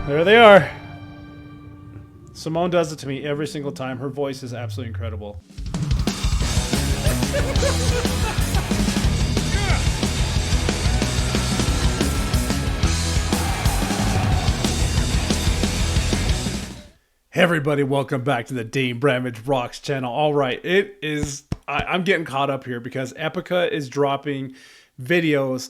There they are. Simone does it to me every single time. Her voice is absolutely incredible. Hey everybody, welcome back to the Dane Bramage Rocks channel. All right, I'm getting caught up here because Epica is dropping videos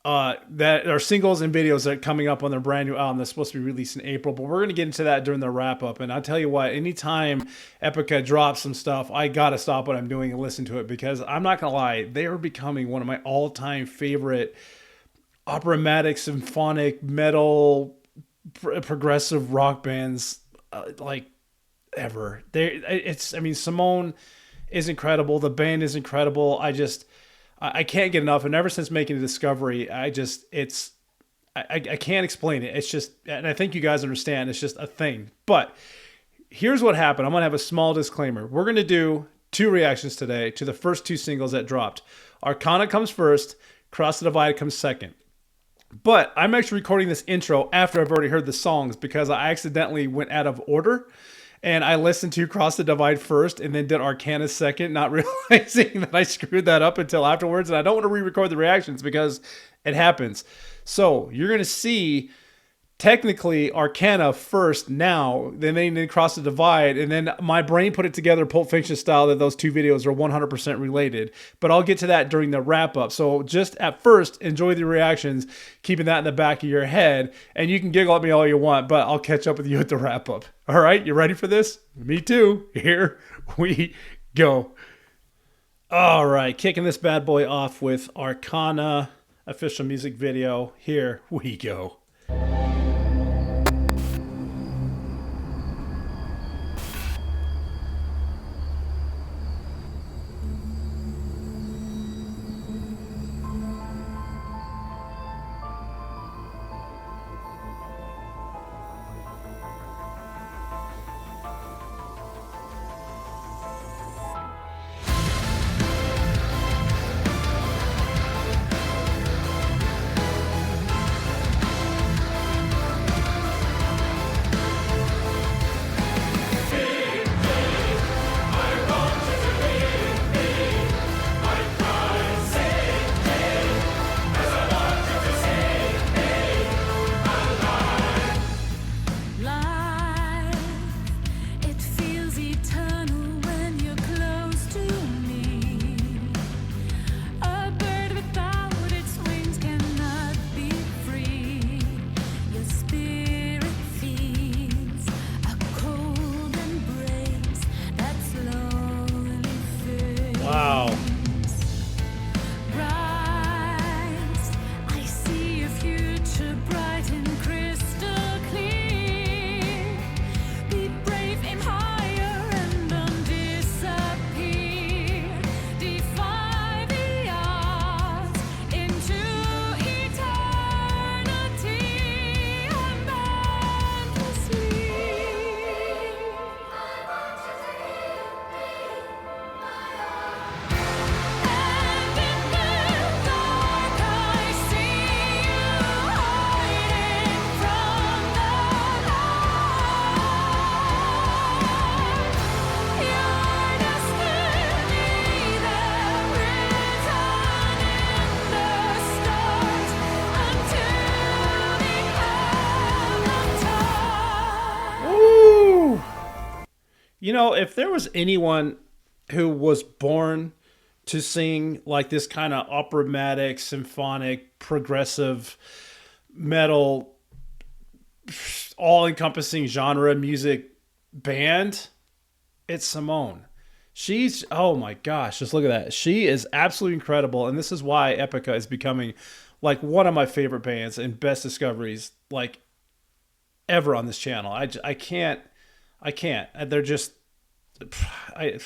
that are singles and videos that are coming up on their brand new album that's supposed to be released in April. But we're going to get into that during the wrap up. And I'll tell you what, anytime Epica drops some stuff, I got to stop what I'm doing and listen to it, because I'm not going to lie, they are becoming one of my all-time favorite operatic, symphonic, metal, progressive rock bands like ever. Simone is incredible. The band is incredible. I can't get enough. And ever since making the discovery, I can't explain it. It's just, and I think you guys understand, it's just a thing. But here's what happened. I'm going to have a small disclaimer. We're going to do 2 reactions today to the first 2 singles that dropped. Arcana comes first, Cross the Divide comes second. But I'm actually recording this intro after I've already heard the songs, because I accidentally went out of order. And I listened to Cross the Divide first and then did Arcana second, not realizing that I screwed that up until afterwards. And I don't want to re-record the reactions because it happens. So you're going to see technically Arcana first now, then Cross the Divide. And then my brain put it together Pulp Fiction style that those 2 videos are 100% related. But I'll get to that during the wrap up. So just at first, enjoy the reactions, keeping that in the back of your head. And you can giggle at me all you want, but I'll catch up with you at the wrap up. All right, you ready for this? Me too. Here we go. All right, kicking this bad boy off with Arcana official music video. Here we go. Wow. You know, if there was anyone who was born to sing like this kind of operatic, symphonic, progressive, metal, all-encompassing genre music band, it's Simone. She's, oh my gosh, just look at that. She is absolutely incredible. And this is why Epica is becoming like one of my favorite bands and best discoveries like ever on this channel. I can't. They're just, I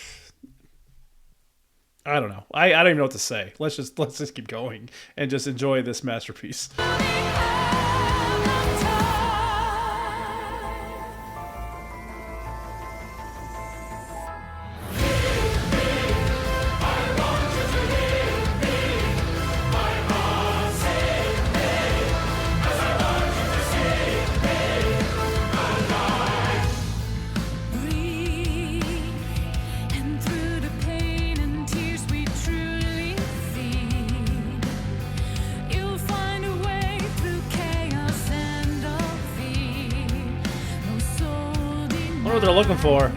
don't know. I don't even know what to say. Let's just keep going and just enjoy this masterpiece. what they're looking for.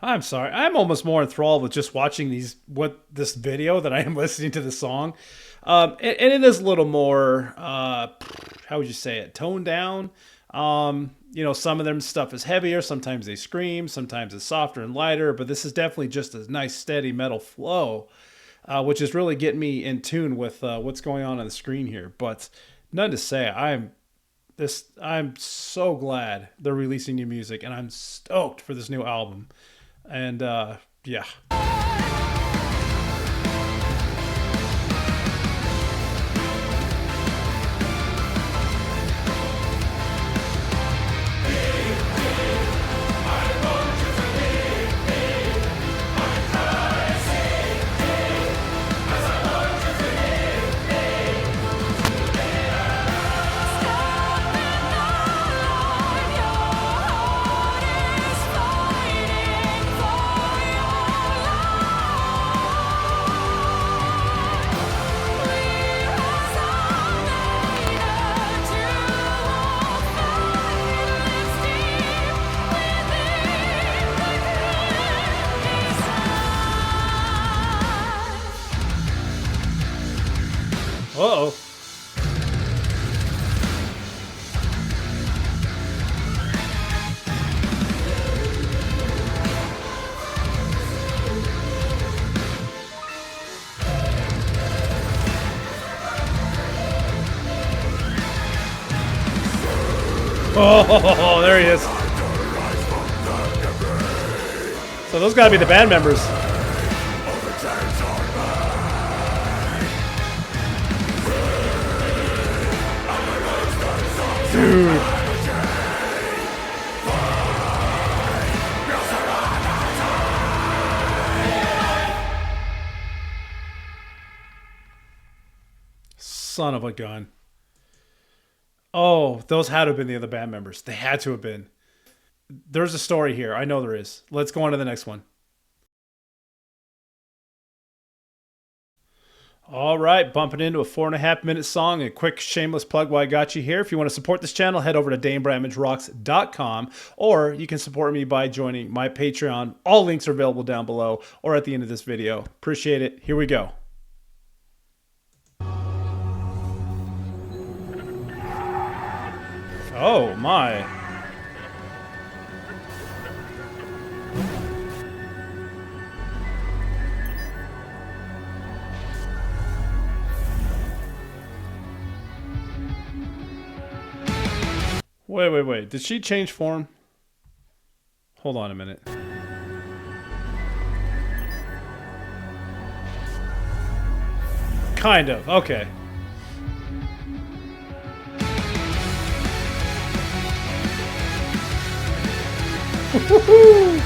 I'm sorry. I'm almost more enthralled with just watching this video than I am listening to the song. And it is a little more, how would you say it, toned down. Some of them stuff is heavier. Sometimes they scream. Sometimes it's softer and lighter. But this is definitely just a nice, steady metal flow, which is really getting me in tune with what's going on the screen here. But none to say. I'm so glad they're releasing new music, and I'm stoked for this new album. And yeah. Uh-oh. Oh, there he is. So those gotta be the band members. Dude. Son of a gun. Oh, those had to have been the other band members. They had to have been. There's a story here. I know there is. Let's go on to the next one. All right, bumping into a 4.5-minute song. A quick shameless plug while I got you here. If you want to support this channel, head over to DaneBramigeRocks.com, or you can support me by joining my Patreon. All links are available down below or at the end of this video. Appreciate it. Here we go. Oh my. Wait. Did she change form? Hold on a minute. Kind of. Okay. Woohoo!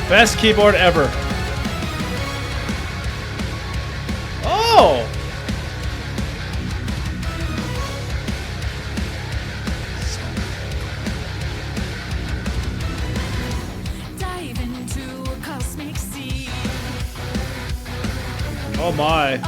Best keyboard ever. Oh! Oh my.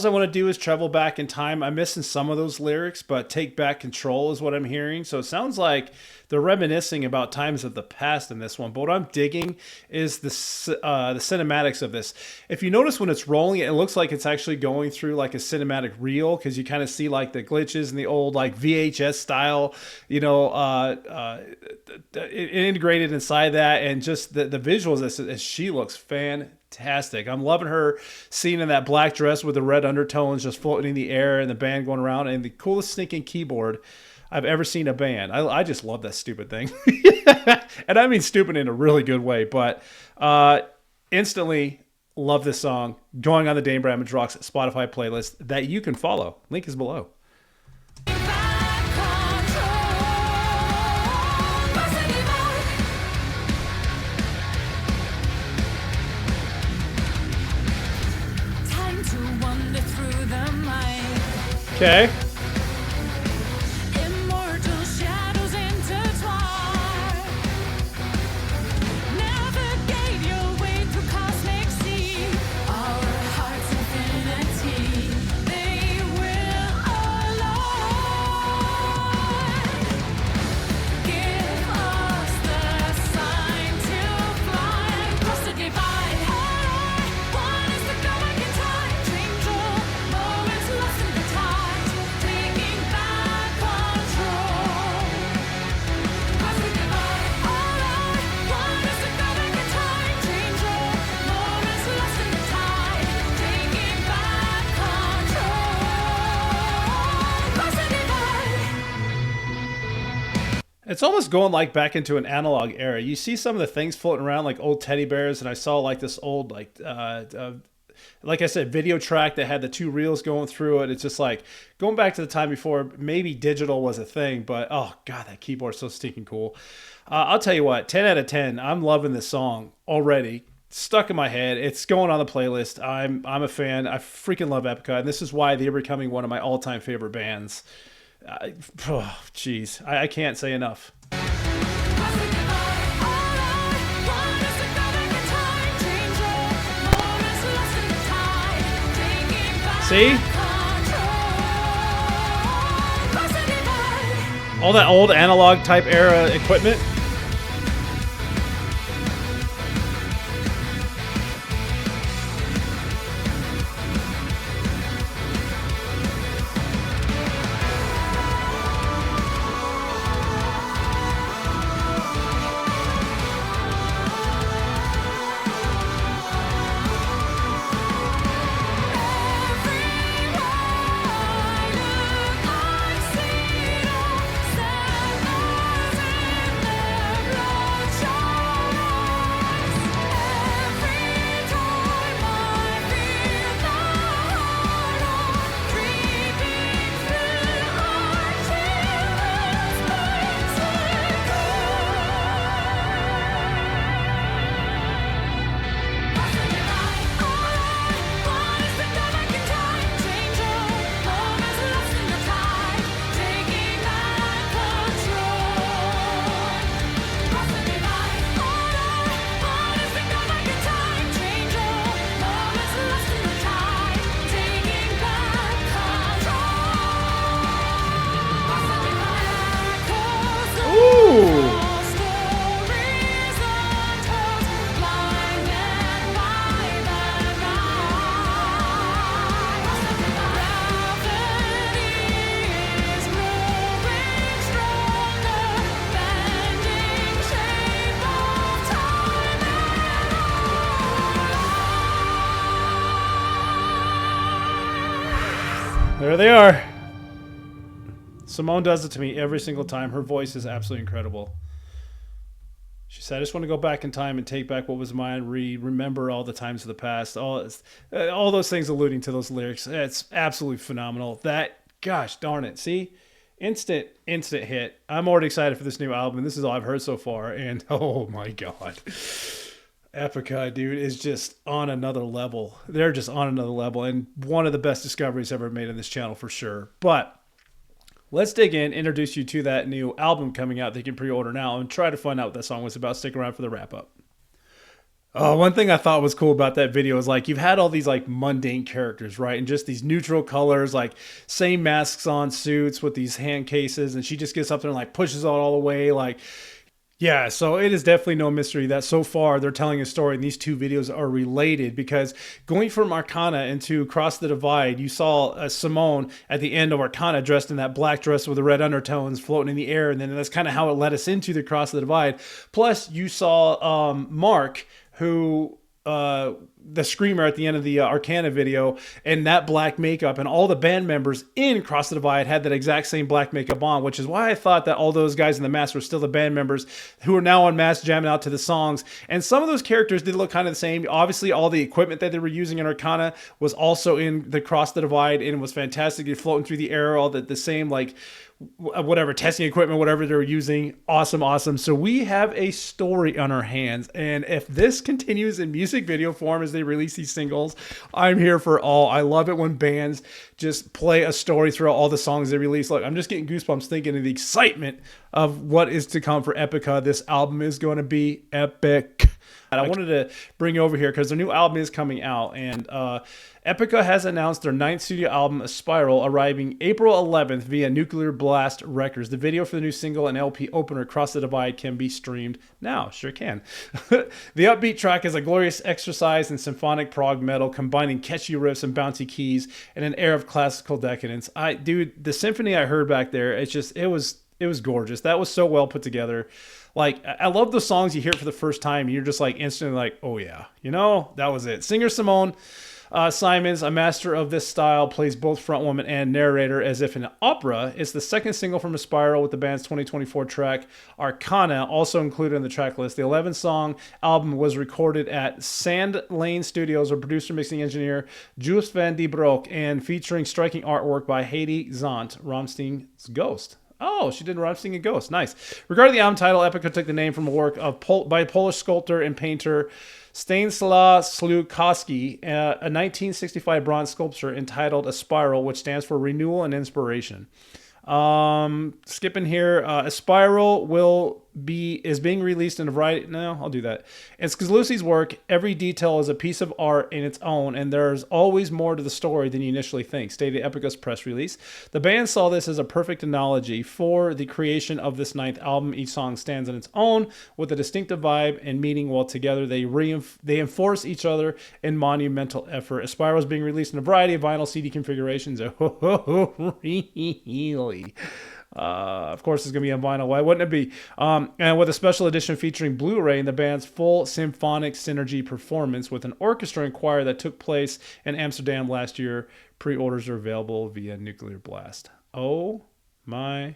I want to do is travel back in time. I'm missing some of those lyrics, but take back control is what I'm hearing. So it sounds like they're reminiscing about times of the past in this one. But what I'm digging is the cinematics of this. If you notice when it's rolling, it looks like it's actually going through like a cinematic reel, because you kind of see like the glitches and the old like VHS style, integrated inside that, and just the visuals. As she looks fantastic. I'm loving her scene in that black dress with the red undertones just floating in the air and the band going around, and the coolest sneaking keyboard I've ever seen a band. I just love that stupid thing. And I mean stupid in a really good way, but instantly love this song. Going on the Dane Bramage Rocks Spotify playlist that you can follow. Link is below. Okay. Immortal shadows intertwine. Navigate your way through cosmic sea. Our heart's infinity. They will align. Give us the sign to fly across the divide. One is to go back in time. Change all moments lost in the tide. Taking back control. Cross the divide. One is to go back in time. Change all moments lost in the tide. Taking back control. Cross the divide. It's almost going like back into an analog era. You see some of the things floating around like old teddy bears, and I saw like this old like I said, video track that had the two reels going through it. It's just like going back to the time before maybe digital was a thing, but oh god, that keyboard's so stinking cool. I'll tell you what, 10 out of 10. I'm loving this song already. Stuck in my head. It's going on the playlist. I'm a fan. I freaking love Epica, and this is why they're becoming one of my all-time favorite bands. Jeez, I can't say enough. Cross the divide. One is to go back in time. Change all moments lost in the tide. Taking back See? control. Cross the divide. All that old analog type era equipment. There they are. Simone does it to me every single time. Her voice is absolutely incredible. She said, I just want to go back in time and take back what was mine, remember all the times of the past, all those things alluding to those lyrics. It's absolutely phenomenal. That, gosh darn it. See? Instant hit. I'm already excited for this new album. This is all I've heard so far. And oh my God. Epica, dude, is just on another level. They're just on another level. And one of the best discoveries ever made on this channel for sure. But let's dig in, introduce you to that new album coming out that you can pre-order now, and try to find out what that song was about. Stick around for the wrap-up. One thing I thought was cool about that video is like you've had all these like mundane characters, right? And just these neutral colors, like same masks on suits with these hand cases, and she just gets up there and like pushes it all away. Like, yeah, so it is definitely no mystery that so far they're telling a story and these two videos are related because going from Arcana into Cross the Divide, you saw Simone at the end of Arcana dressed in that black dress with the red undertones floating in the air. And then that's kind of how it led us into the Cross the Divide. Plus, you saw Mark, who the screamer at the end of the Arcana video, and that black makeup, and all the band members in Cross the Divide had that exact same black makeup on, which is why I thought that all those guys in the mask were still the band members who are now on mask jamming out to the songs. And some of those characters did look kind of the same. Obviously, all the equipment that they were using in Arcana was also in the Cross the Divide, and it was fantastic. You're floating through the air, all the same like whatever testing equipment, whatever they're using. Awesome. So we have a story on our hands, and if this continues in music video form as they release these singles, I'm here for all. I love it when bands just play a story throughout all the songs they release. Look, I'm just getting goosebumps thinking of the excitement of what is to come for Epica. This album is going to be epic. And I wanted to bring you over here because their new album is coming out, and Epica has announced their 9th studio album, A Spiral, arriving April 11th via Nuclear Blast Records. The video for the new single and LP opener, Cross the Divide, can be streamed now. Sure can. The upbeat track is a glorious exercise in symphonic prog metal, combining catchy riffs and bouncy keys and an air of classical decadence. Dude, the symphony I heard back there, it was gorgeous. That was so well put together. Like, I love the songs you hear for the first time. And you're just like instantly like, oh yeah, that was it. Singer Simone Simons, a master of this style, plays both frontwoman and narrator as if in an opera. It's the second single from A Spiral with the band's 2024 track Arcana, also included in the track list. The 11-song album was recorded at Sand Lane Studios with producer mixing engineer Jules van die Broek and featuring striking artwork by Heidi Zandt, Rammstein's Ghost. Oh, she did Rammstein and Ghost. Nice. Regarding the album title, Epica took the name from a work by Polish sculptor and painter Stanislaw Slukowski, a 1965 bronze sculpture entitled A Spiral, which stands for Renewal and Inspiration. Skipping here, A Spiral is being released in a variety. No, I'll do that. In Sklucki's work, every detail is a piece of art in its own, and there's always more to the story than you initially think, stated Epica's press release. The band saw this as a perfect analogy for the creation of this 9th album. Each song stands on its own with a distinctive vibe and meaning, while together they enforce each other in monumental effort. A Spiral is being released in a variety of vinyl CD configurations. Really? Of course, it's going to be on vinyl. Why wouldn't it be? And with a special edition featuring Blu-ray and the band's full symphonic synergy performance with an orchestra and choir that took place in Amsterdam last year. Pre-orders are available via Nuclear Blast. Oh my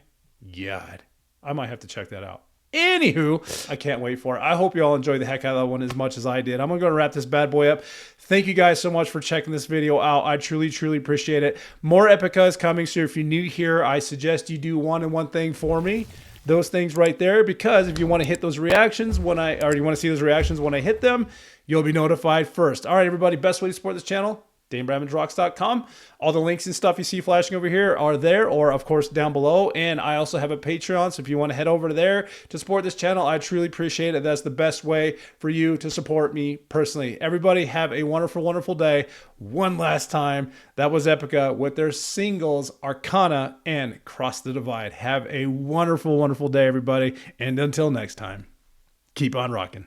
God. I might have to check that out. Anywho, I can't wait for it. I hope you all enjoyed the heck out of that one as much as I did. I'm going to wrap this bad boy up. Thank you guys so much for checking this video out. I truly appreciate it. More Epica is coming, so if you're new here, I suggest you do one thing for me. Those things right there, because if you want to hit those reactions you want to see those reactions when I hit them, you'll be notified first. All right, everybody, best way to support this channel, DaneBradmanRocks.com. All the links and stuff you see flashing over here are there, or of course down below. And I also have a Patreon, so if you want to head over there to support this channel, I truly appreciate it. That's the best way for you to support me personally. Everybody have a wonderful day. One last time, that was Epica with their singles Arcana and Cross the Divide. Have a wonderful day, everybody. And until next time, keep on rocking.